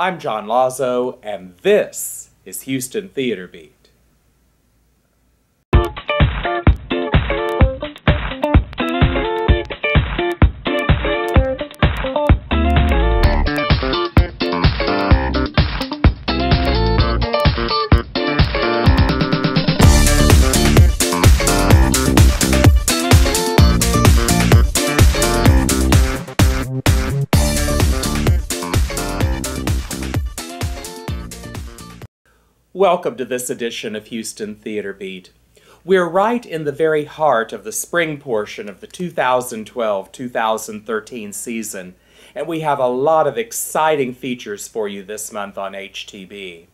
I'm John Lazo, and this is Houston Theater Beat. Welcome to this edition of Houston Theater Beat. We're right in the very heart of the spring portion of the 2012-2013 season, and we have a lot of exciting features for you this month on HTB.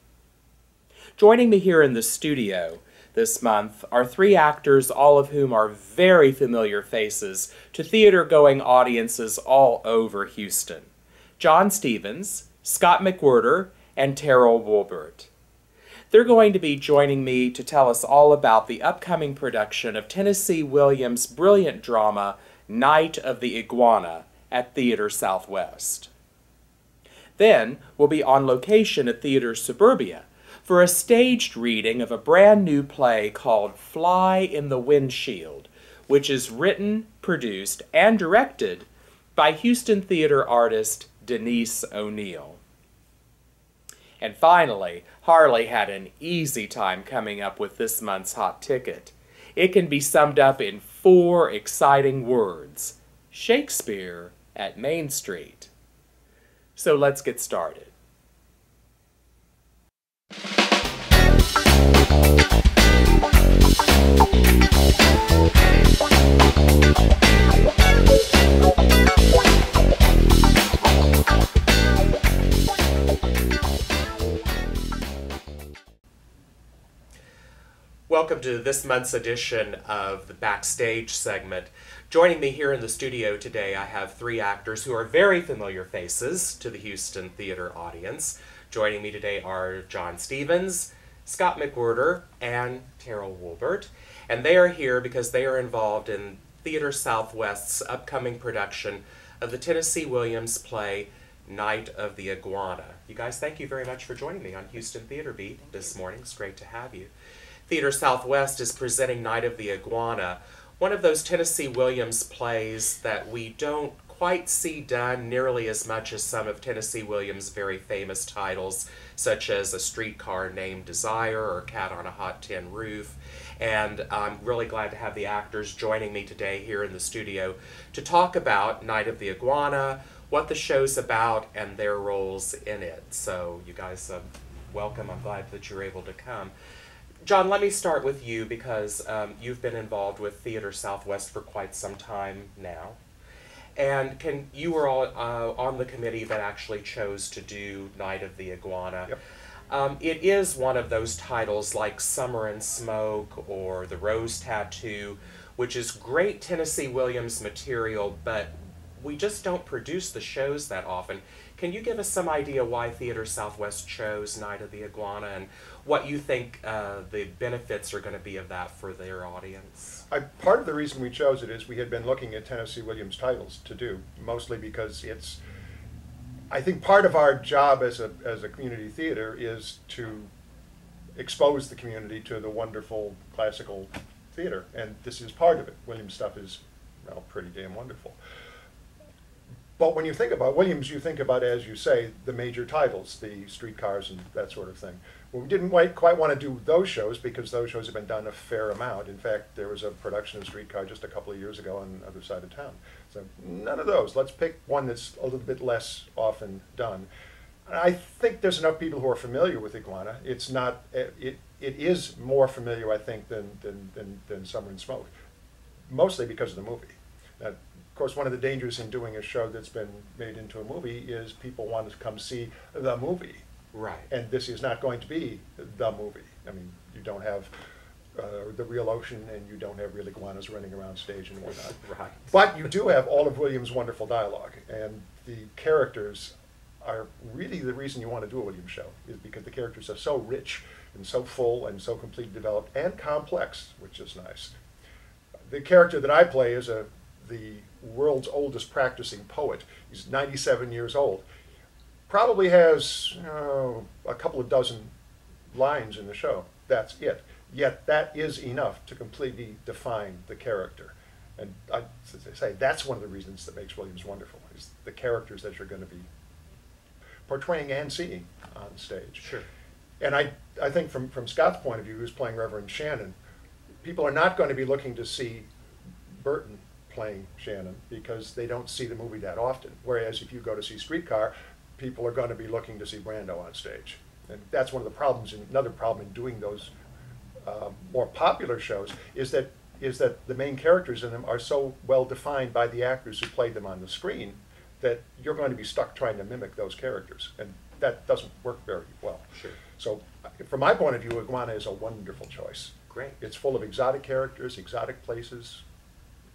Joining me here in the studio this month are three actors, all of whom are very familiar faces to theater-going audiences all over Houston. John Stevens, Scott McWhirter, and Tyrrell Woolbert. They're going to be joining me to tell us all about the upcoming production of Tennessee Williams' brilliant drama, Night of the Iguana, at Theatre Southwest. Then we'll be on location at Theatre Suburbia for a staged reading of a brand new play called Fly in the Windshield, which is written, produced, and directed by Houston theater artist Denise O'Neal. And finally, Harley had an easy time coming up with this month's hot ticket. It can be summed up in 4 exciting words: Shakespeare at Main Street. So let's get started. Welcome to this month's edition of the Backstage segment. Joining me here in the studio today, I have 3 actors who are very familiar faces to the Houston theater audience. Joining me today are John Stevens, Scott McWhirter, and Tyrrell Woolbert. And they are here because they are involved in Theatre Southwest's upcoming production of the Tennessee Williams play, Night of the Iguana. You guys, thank you very much for joining me on Houston Theater Beat this morning. It's great to have you. Theatre Southwest is presenting Night of the Iguana, one of those Tennessee Williams plays that we don't quite see done nearly as much as some of Tennessee Williams' very famous titles, such as A Streetcar Named Desire or Cat on a Hot Tin Roof. And I'm really glad to have the actors joining me today here in the studio to talk about Night of the Iguana, what the show's about, and their roles in it. So you guys, welcome. I'm glad that you're able to come. John, let me start with you because you've been involved with Theatre Southwest for quite some time now. And you were all on the committee that actually chose to do Night of the Iguana. Yep. It is one of those titles like Summer and Smoke or The Rose Tattoo, which is great Tennessee Williams material, but we just don't produce the shows that often. Can you give us some idea why Theatre Southwest chose Night of the Iguana and what you think the benefits are going to be of that for their audience? Part of the reason we chose it is we had been looking at Tennessee Williams titles to do, mostly because it's, I think part of our job as a community theater is to expose the community to the wonderful classical theater, and this is part of it. Williams stuff is, well, pretty damn wonderful. But when you think about Williams, you think about, as you say, the major titles, the streetcars and that sort of thing. Well, we didn't quite want to do those shows because those shows have been done a fair amount. In fact, there was a production of Streetcar just a couple of years ago on the other side of town. So none of those. Let's pick one that's a little bit less often done. I think there's enough people who are familiar with Iguana. It's not. It is more familiar, I think, than Summer and Smoke, mostly because of the movie. Of course, one of the dangers in doing a show that's been made into a movie is people want to come see the movie. Right. And this is not going to be the movie. I mean, you don't have the real ocean and you don't have real iguanas running around stage and whatnot. Right. But you do have all of Williams' wonderful dialogue. And the characters are really the reason you want to do a Williams show, is because the characters are so rich and so full and so completely developed and complex, which is nice. The character that I play is the world's oldest practicing poet. He's 97 years old. probably has a couple of dozen lines in the show. That's it. Yet that is enough to completely define the character. And I say that's one of the reasons that makes Williams wonderful, is the characters that you're going to be portraying and seeing on stage. Sure. And I think from Scott's point of view, who's playing Reverend Shannon, people are not going to be looking to see Burton playing Shannon because they don't see the movie that often. Whereas if you go to see Streetcar, people are going to be looking to see Brando on stage. And that's one of the problems, and another problem in doing those more popular shows is that the main characters in them are so well defined by the actors who played them on the screen that you're going to be stuck trying to mimic those characters, and that doesn't work very well. Sure. So from my point of view, Iguana is a wonderful choice. Great. It's full of exotic characters, exotic places.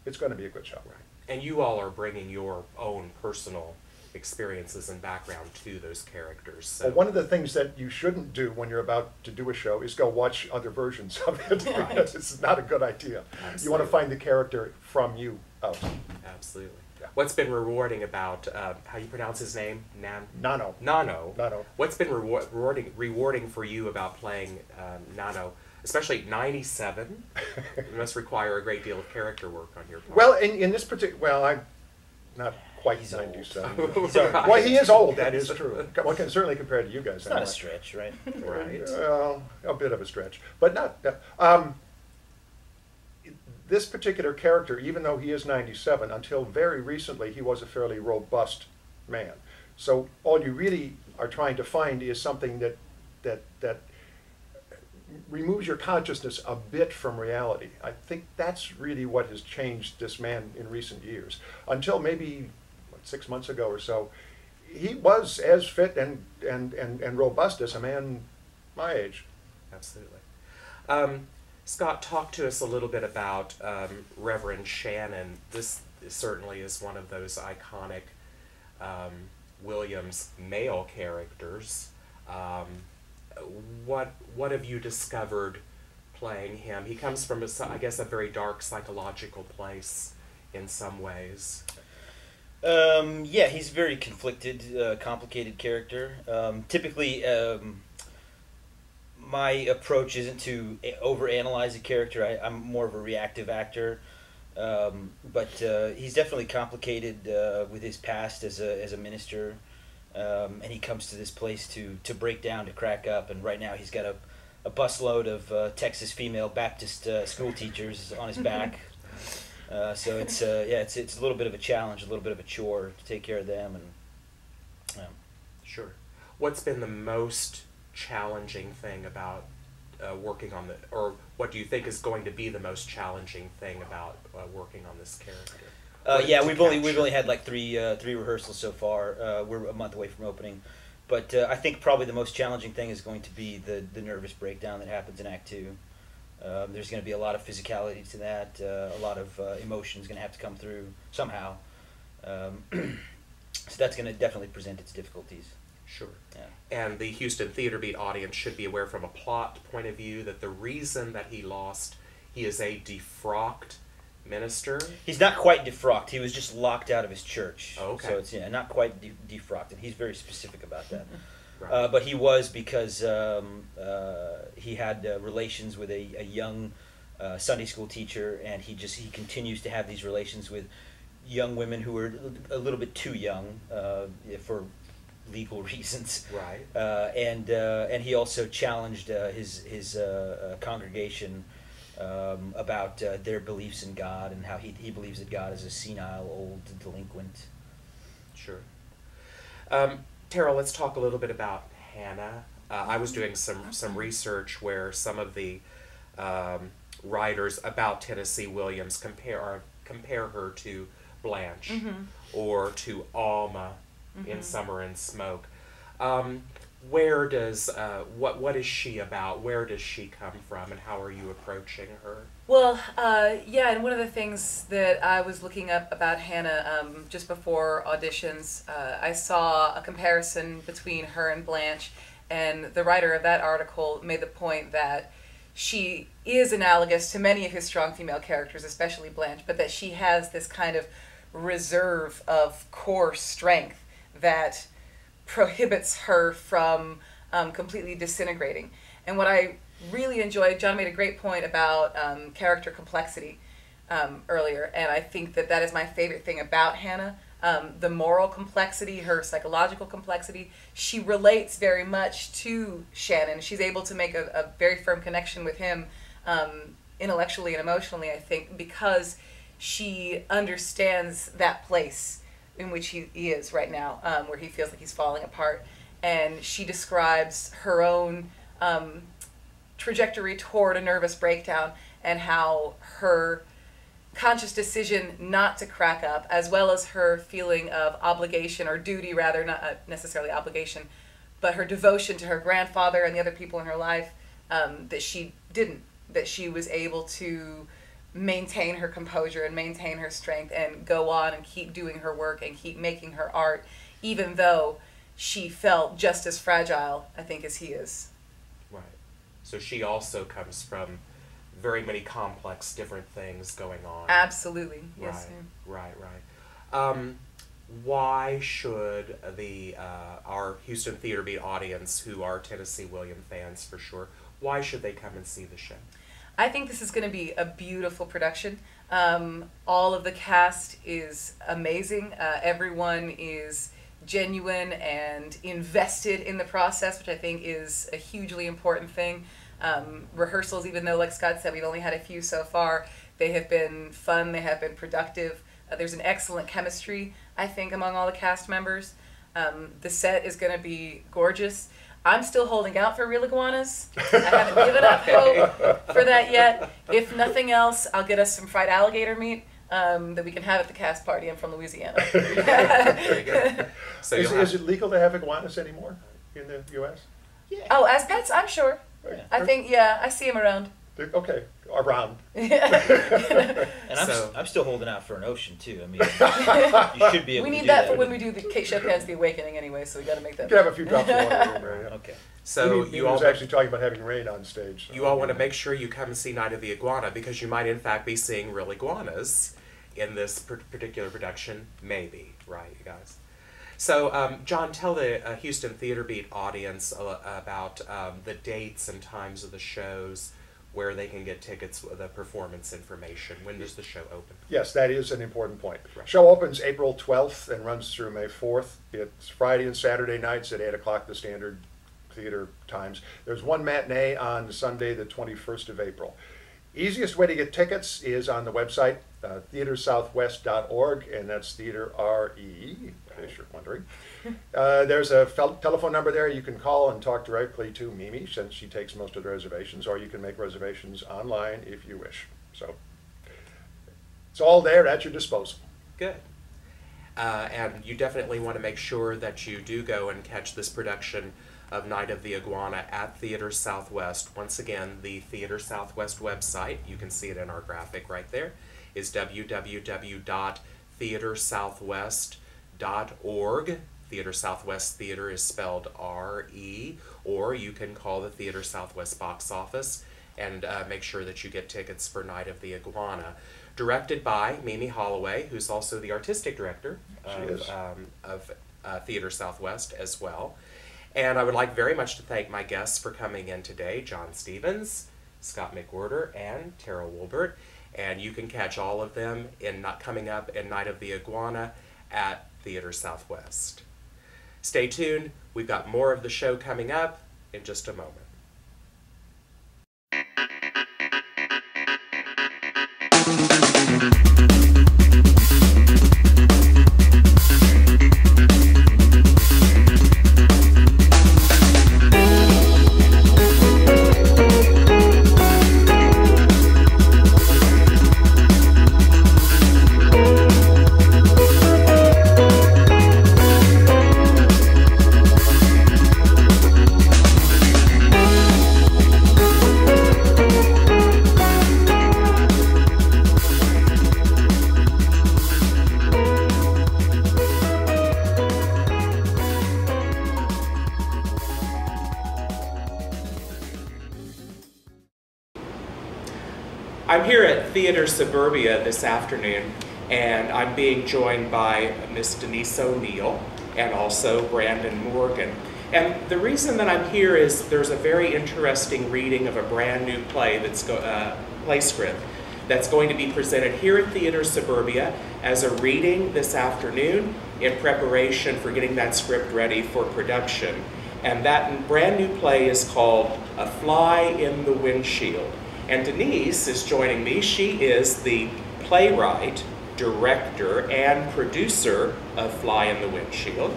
It's going to be a good show. Right. And you all are bringing your own personal experiences and background to those characters. So. Well, one of the things that you shouldn't do when you're about to do a show is go watch other versions of it. Because it's not a good idea. Absolutely. You want to find the character from you out. Absolutely. Yeah. What's been rewarding about, how you pronounce his name? Nano. Nano. What's been rewarding for you about playing Nano? Especially 97, it must require a great deal of character work on your part. Well, in this particular, I'm not quite 97. Right. Well, he is old, that is true. Well, certainly compared to you guys. It's not a stretch, right? Right. Well, a bit of a stretch, but not. This particular character, even though he is 97, until very recently, he was a fairly robust man. So all you really are trying to find is something that removes your consciousness a bit from reality. I think that's really what has changed this man in recent years. Until maybe 6 months ago or so, he was as fit and robust as a man my age. Absolutely. Scott, talk to us a little bit about Reverend Shannon. This certainly is one of those iconic Williams male characters. What have you discovered playing him? He comes from, I guess, a very dark psychological place in some ways. Yeah, he's a very conflicted, complicated character. Typically, my approach isn't to overanalyze a character. I'm more of a reactive actor. But he's definitely complicated with his past as a minister. And he comes to this place to break down, to crack up, and right now he's got a busload of Texas female Baptist school teachers on his back. So it's a little bit of a challenge, a little bit of a chore to take care of them. And Sure. What's been the most challenging thing about working on or what do you think is going to be the most challenging thing about working on this character? Yeah, we've only had like three rehearsals so far. We're a month away from opening, but I think probably the most challenging thing is going to be the nervous breakdown that happens in Act 2. There's going to be a lot of physicality to that. A lot of emotion is going to have to come through somehow. So that's going to definitely present its difficulties. Sure. Yeah. And the Houston Theater Beat audience should be aware from a plot point of view that the reason that he lost, he is a defrocked minister. He's not quite defrocked. He was just locked out of his church. Oh, okay. So it's not quite defrocked, and he's very specific about that. Right. But he was because he had relations with a young Sunday school teacher, and he continues to have these relations with young women who are a little bit too young for legal reasons. Right. And he also challenged his congregation about their beliefs in God and how he believes that God is a senile, old delinquent. Sure. Tyrrell, let's talk a little bit about Hannah. I was doing some research where some of the writers about Tennessee Williams compare her to Blanche or to Alma in Summer and Smoke. Where does what is she about? Where does she come from, and how are you approaching her? Well, yeah, and one of the things that I was looking up about Hannah just before auditions, I saw a comparison between her and Blanche, and the writer of that article made the point that she is analogous to many of his strong female characters, especially Blanche, but that she has this kind of reserve of core strength that prohibits her from completely disintegrating. And what I really enjoyed, John made a great point about character complexity earlier, and I think that that is my favorite thing about Hannah. The moral complexity, her psychological complexity. She relates very much to Shannon. She's able to make a very firm connection with him intellectually and emotionally, I think, because she understands that place in which he is right now, where he feels like he's falling apart. And she describes her own trajectory toward a nervous breakdown and how her conscious decision not to crack up, as well as her feeling of obligation, or duty rather, not necessarily obligation, but her devotion to her grandfather and the other people in her life, that she didn't, that she was able to maintain her composure and maintain her strength and go on and keep doing her work and keep making her art, even though she felt just as fragile, I think, as he is. Right. So she also comes from very many complex different things going on. Absolutely. Yes. Right. Why should our Houston Theater Beat audience, who are Tennessee Williams fans for sure, why should they come and see the show? I think this is going to be a beautiful production. All of the cast is amazing. Everyone is genuine and invested in the process, which I think is a hugely important thing. Rehearsals, even though, like Scott said, we've only had a few so far, they have been fun, they have been productive. There's an excellent chemistry, I think, among all the cast members. The set is going to be gorgeous. I'm still holding out for real iguanas. I haven't given up hope for that yet. If nothing else, I'll get us some fried alligator meat that we can have at the cast party. I'm from Louisiana. Very good. So is it legal to have iguanas anymore in the U.S.? Yeah. Oh, as pets, I'm sure. Yeah. I think, yeah, I see them around. Okay, around. And I'm still holding out for an ocean too. I mean, you should be able We to need do that for when we do the Kate Chopin's The Awakening anyway, so we got to make that. You can have a few drops of water in there. Yeah. Okay. So you all actually talking about having rain on stage. So. You all want to make sure you come and see Night of the Iguana, because you might in fact be seeing real iguanas in this particular production. Maybe, right, you guys? So, John, tell the Houston Theater Beat audience about the dates and times of the shows, where they can get tickets, the performance information. When does the show open? Yes, that is an important point. Right. Show opens April 12th and runs through May 4th. It's Friday and Saturday nights at 8 o'clock, the standard theater times. There's one matinee on Sunday, the 21st of April. Easiest way to get tickets is on the website, theatersouthwest.org, and that's theater R-E, in case you're wondering. There's a telephone number there. You can call and talk directly to Mimi, since she takes most of the reservations, or you can make reservations online if you wish. So it's all there at your disposal. Good. And you definitely want to make sure that you do go and catch this production of Night of the Iguana at Theatre Southwest. Once again, the Theatre Southwest website, you can see it in our graphic right there, is www.theatersouthwest.org. Theatre Southwest Theater is spelled R-E, or you can call the Theatre Southwest box office and make sure that you get tickets for Night of the Iguana. Directed by Mimi Holloway, who's also the artistic director of Theatre Southwest as well. And I would like very much to thank my guests for coming in today, John Stevens, Scott McWhirter, and Tyrrell Woolbert. And you can catch all of them coming up in Night of the Iguana at Theatre Southwest. Stay tuned. We've got more of the show coming up in just a moment. I'm here at Theatre Suburbia this afternoon, and I'm being joined by Miss Denise O'Neal. and also Brandon Morgan. And the reason that I'm here is there's a very interesting reading of a brand new play that's play script that's going to be presented here at Theatre Suburbia as a reading this afternoon in preparation for getting that script ready for production. And that brand new play is called A Fly in the Windshield. And Denise is joining me. She is the playwright, director, and producer of Fly in the Windshield.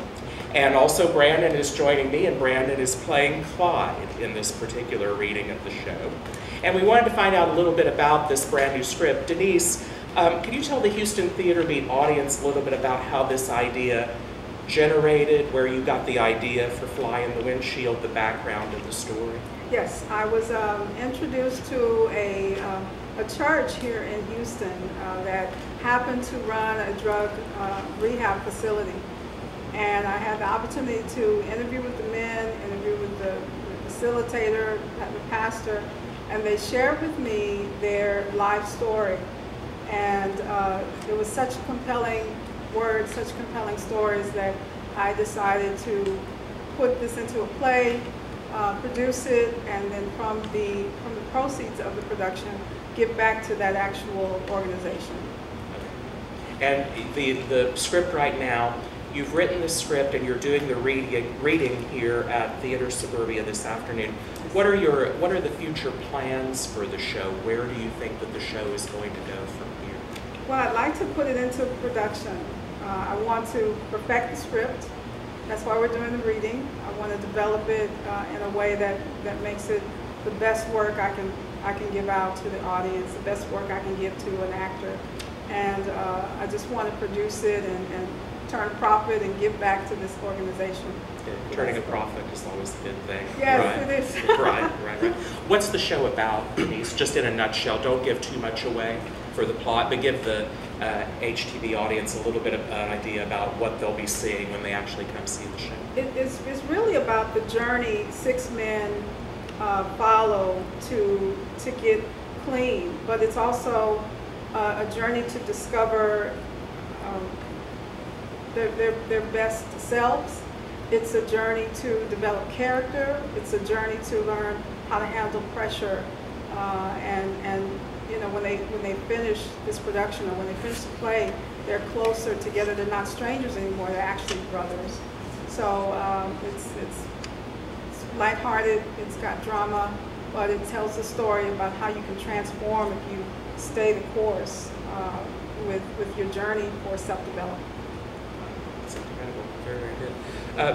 And also Brandon is joining me, and Brandon is playing Clyde in this particular reading of the show. And we wanted to find out a little bit about this brand new script. Denise, can you tell the Houston Theater Beat audience a little bit about how this idea generated, where you got the idea for Fly in the Windshield, the background of the story? Yes, I was introduced to a church here in Houston that happened to run a drug rehab facility. And I had the opportunity to interview with the men, interview with the facilitator, the pastor, and they shared with me their life story. And it was such compelling words, such compelling stories that I decided to put this into a play, produce it, and then from the proceeds of the production, give back to that actual organization. And the script right now, you've written the script and you're doing the reading here at Theatre Suburbia this afternoon. What are the future plans for the show? Where do you think that the show is going to go from here? Well, I'd like to put it into production. I want to perfect the script. That's why we're doing the reading. I want to develop it in a way that makes it the best work I can give out to the audience, the best work I can give to an actor. And I just want to produce it and turn a profit and give back to this organization. Yeah, turning a profit is always a good thing. Yes, right. it is. right. What's the show about, Denise? Just in a nutshell. Don't give too much away for the plot, but give the HTV audience a little bit of an idea about what they'll be seeing when they actually come see the show. It's really about the journey 6 men follow to get clean, but it's also a journey to discover their best selves. It's a journey to develop character. It's a journey to learn how to handle pressure. And you know, when they finish this production or when they finish the play, they're closer together. They're not strangers anymore. They're actually brothers. So it's lighthearted. It's got drama, but it tells a story about how you can transform if you stay the course with your journey for self-development. That's incredible. Very, very good.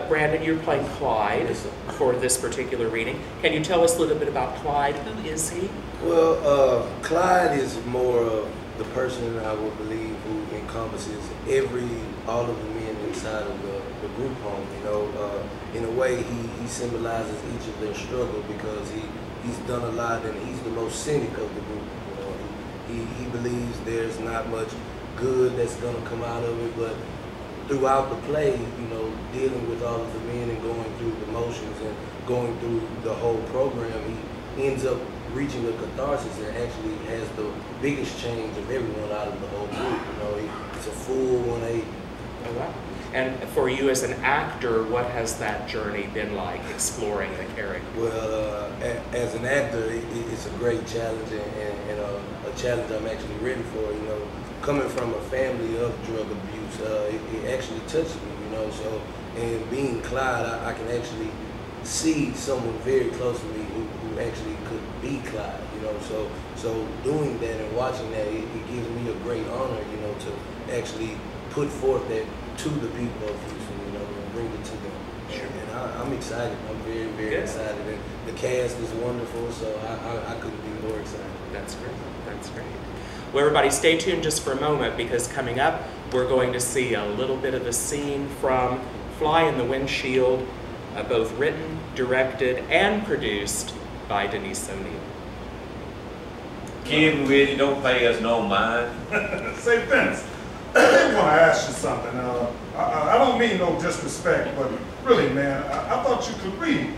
Brandon, you're playing Clyde for this particular reading. Can you tell us a little bit about Clyde? Who is he? Well, Clyde is more of the person I would believe who encompasses all of the men inside of the group home. You know, in a way, he symbolizes each of their struggle because he's done a lot and he's the most cynic of the group. You know, he believes there's not much good that's gonna come out of it, but throughout the play, you know, dealing with all of the men and going through the motions and going through the whole program, he ends up reaching a catharsis and actually has the biggest change of everyone out of the whole group. You know, it's a full 180. Oh, wow. And for you as an actor, what has that journey been like, exploring the character? Well, as an actor, it's a great challenge and a challenge I'm actually ready for. You know, coming from a family of drug abuse, it actually touched me, you know. So, and being Clyde, I can actually see someone very close to me who actually could be Clyde, you know. So doing that and watching that, it gives me a great honor, you know, to actually put forth that to the people of Houston, you know, and bring it to them. Sure. And I'm excited. I'm very, very excited. And the cast is wonderful, so I couldn't be more excited. That's great. That's great. Well, everybody, stay tuned just for a moment, because coming up, we're going to see a little bit of a scene from Fly in the Windshield, both written, directed, and produced by Denise O'Neal. Kid, we really don't pay us no mind. Say, Vince, I want to ask you something. I don't mean no disrespect, but really, man, I thought you could read.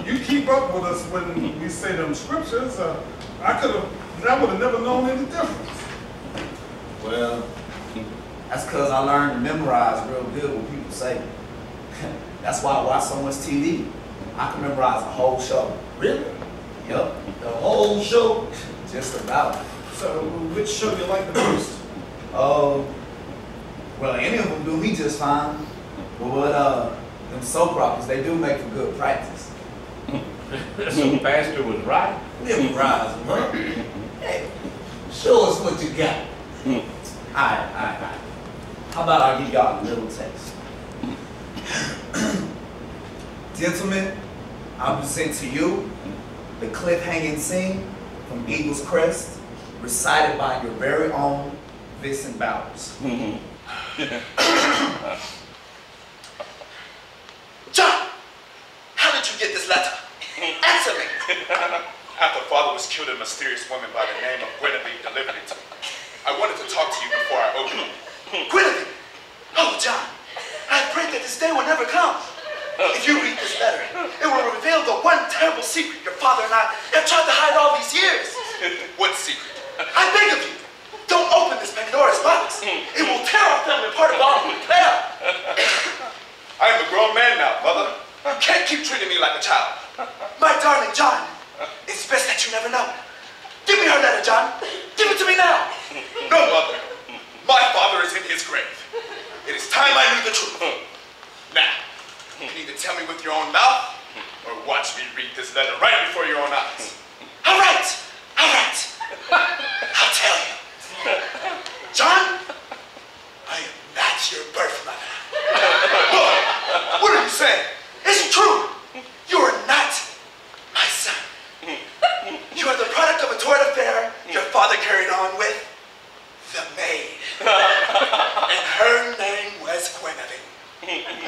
You keep up with us when we say them scriptures. I would have never known any difference. Well, that's because I learned to memorize real good what people say. That's why I watch so much TV. I can memorize a whole show. Really? Yep, the whole show, just about. So, which show you like the most? Oh, well, any of them do me just fine. But them soap operas, they do make for good practice. So Pastor was right. Memorize, huh? Hey, show us what you got. Alright. How about I give y'all a little taste? Gentlemen, I present to you the cliff-hanging scene from Eagle's Crest, recited by your very own Vincent Bowers. John, how did you get this letter? Answer me. After father was killed, a mysterious woman by the name of Guinevere delivered it to me. I wanted to talk to you before I opened it. Guinevere! Oh, John, I pray that this day will never come. If you read this letter, it will reveal the one terrible secret your father and I have tried to hide all these years. What secret? I beg of you, don't open this Pandora's box. It will tear our family apart beyond repair. I am a grown man now, mother. You can't keep treating me like a child. My darling John, it's best that you never know. Give me her letter, John. Give it to me now. No, mother. My father is in his grave. It is time I knew the truth. Now, you can either tell me with your own mouth or watch me read this letter right before your own eyes. All right. I'll tell you. John, I am not your birth mother. Mother, what are you saying? It's true. You are not my son. You are the product of a torrid affair your father carried on with the maid. And her name was Guinevere.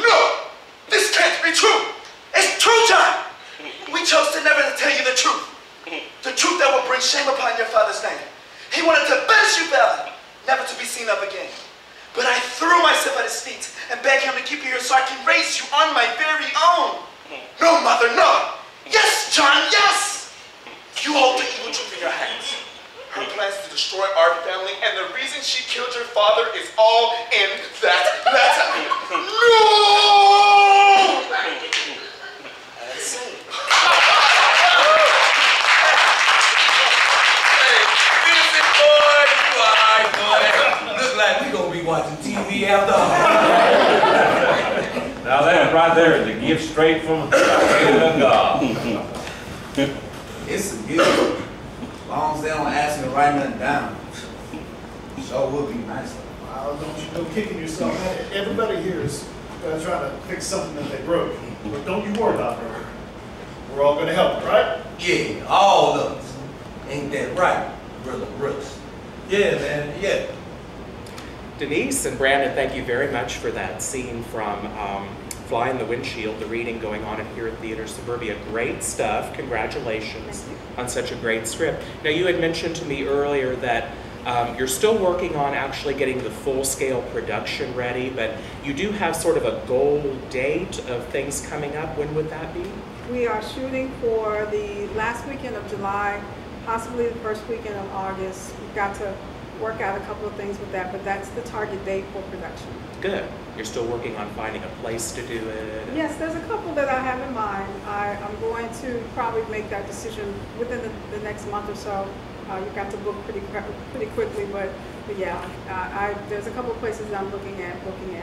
No! This can't be true! It's true, John. We chose to never tell you the truth. The truth that will bring shame upon your father's name. He wanted to banish you forever, never to be seen of again. But I threw myself at his feet and begged him to keep you here so I can raise you on my very own. No, mother, no! Yes, John, yes! You hold the evil truth in your hands. Her plans to destroy our family, and the reason she killed your father is all in that letter. No! That's it. Hey, Vincent, boy, you alright, boy. Looks like we gonna be watching TV after all. Now that right there is a gift straight from God. It's a gift. As long as they don't ask me to write nothing down. Sure would be nice. Wow, don't you know, kicking yourself. Everybody here is trying to fix something that they broke. But don't you worry about it. We're all going to help, right? Yeah, all of us. Ain't that right, Brother Brooks? Yeah, man, yeah. Denise and Brandon, thank you very much for that scene from Fly in the Windshield, the reading going on here at Theatre Suburbia. Great stuff. Congratulations on such a great script. Now, you had mentioned to me earlier that you're still working on actually getting the full-scale production ready, but you do have sort of a goal date of things coming up. When would that be? We are shooting for the last weekend of July, possibly the first weekend of August. We've got to work out a couple of things with that, but that's the target date for production. Good. You're still working on finding a place to do it? Yes, there's a couple that I have in mind. I'm going to probably make that decision within the next month or so. You've got to book pretty quickly, but yeah, there's a couple of places that I'm looking at. Okay.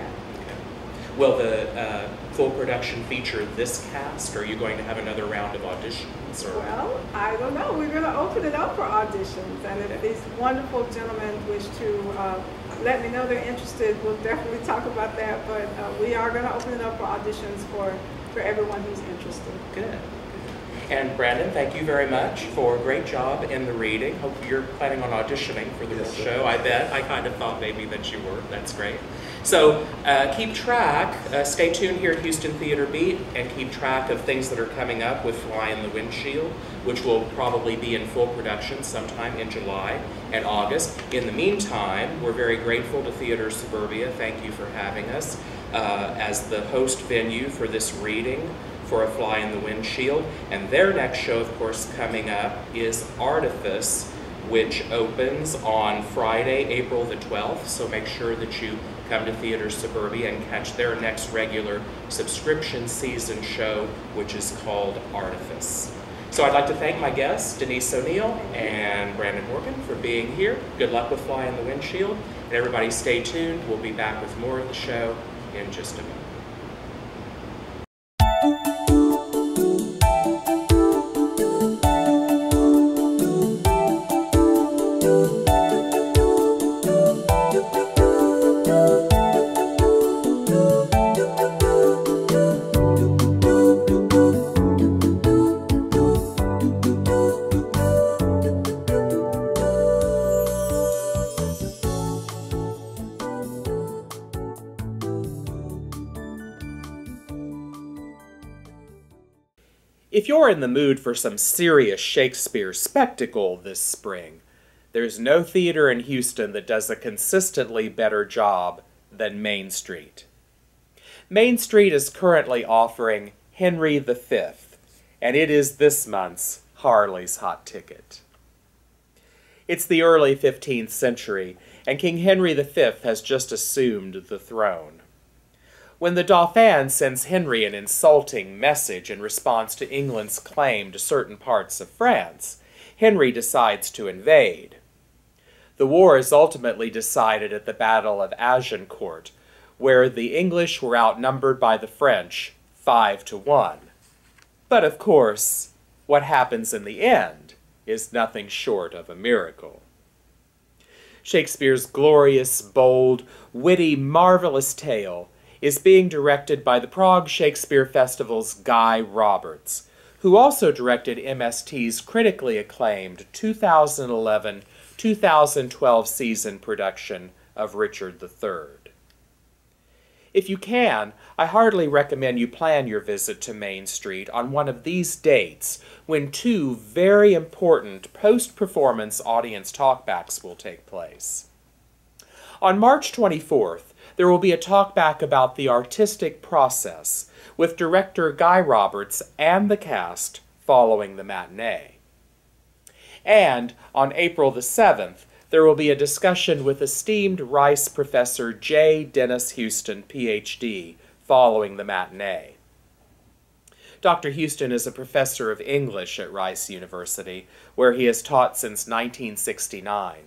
Will the full production feature this cast, or are you going to have another round of auditions? Or? Well, I don't know. We're going to open it up for auditions, and if these wonderful gentlemen wish to let me know they're interested, we'll definitely talk about that, but we are going to open it up for auditions for everyone who's interested. Good. And Brandon, thank you very much for a great job in the reading. Hope you're planning on auditioning for the real show. I bet. I kind of thought maybe that you were. That's great. So keep track, stay tuned here at Houston Theater Beat, and keep track of things that are coming up with Fly in the Windshield, which will probably be in full production sometime in July and August. In the meantime, we're very grateful to Theatre Suburbia. Thank you for having us as the host venue for this reading for A Fly in the Windshield. And their next show, of course, coming up is Artifice, which opens on Friday, April the 12th. So make sure that you come to Theatre Suburbia and catch their next regular subscription season show, which is called Artifice. So I'd like to thank my guests, Denise O'Neal and Brandon Morgan, for being here. Good luck with flying the Windshield. And everybody stay tuned. We'll be back with more of the show in just a moment. If you're in the mood for some serious Shakespeare spectacle this spring, there's no theater in Houston that does a consistently better job than Main Street. Main Street is currently offering Henry V, and it is this month's Harley's hot ticket. It's the early 15th century, and King Henry V has just assumed the throne. When the Dauphin sends Henry an insulting message in response to England's claim to certain parts of France, Henry decides to invade. The war is ultimately decided at the Battle of Agincourt, where the English were outnumbered by the French 5-1. But of course, what happens in the end is nothing short of a miracle. Shakespeare's glorious, bold, witty, marvelous tale is being directed by the Prague Shakespeare Festival's Guy Roberts, who also directed MST's critically acclaimed 2011-2012 season production of Richard III. If you can, I heartily recommend you plan your visit to Main Street on one of these dates when two very important post-performance audience talkbacks will take place. On March 24th, there will be a talkback about the artistic process with director Guy Roberts and the cast following the matinee. And on April the 7th, there will be a discussion with esteemed Rice professor J. Dennis Houston, Ph.D., following the matinee. Dr. Houston is a professor of English at Rice University, where he has taught since 1969.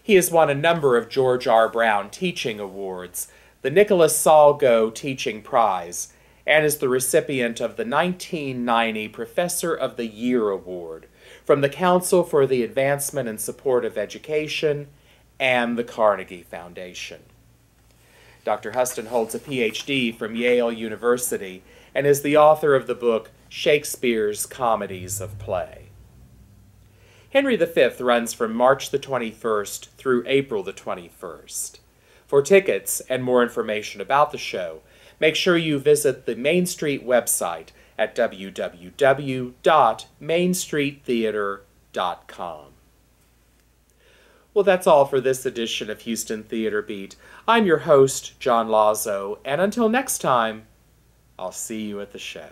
He has won a number of George R. Brown Teaching Awards, the Nicholas Salgo Teaching Prize, and is the recipient of the 1990 Professor of the Year Award from the Council for the Advancement and Support of Education and the Carnegie Foundation. Dr. Houston holds a Ph.D. from Yale University and is the author of the book Shakespeare's Comedies of Play. Henry V runs from March the 21st through April the 21st. For tickets and more information about the show, make sure you visit the Main Street website at www.mainstreettheater.com. Well, that's all for this edition of Houston Theater Beat. I'm your host, John Lazo, and until next time, I'll see you at the show.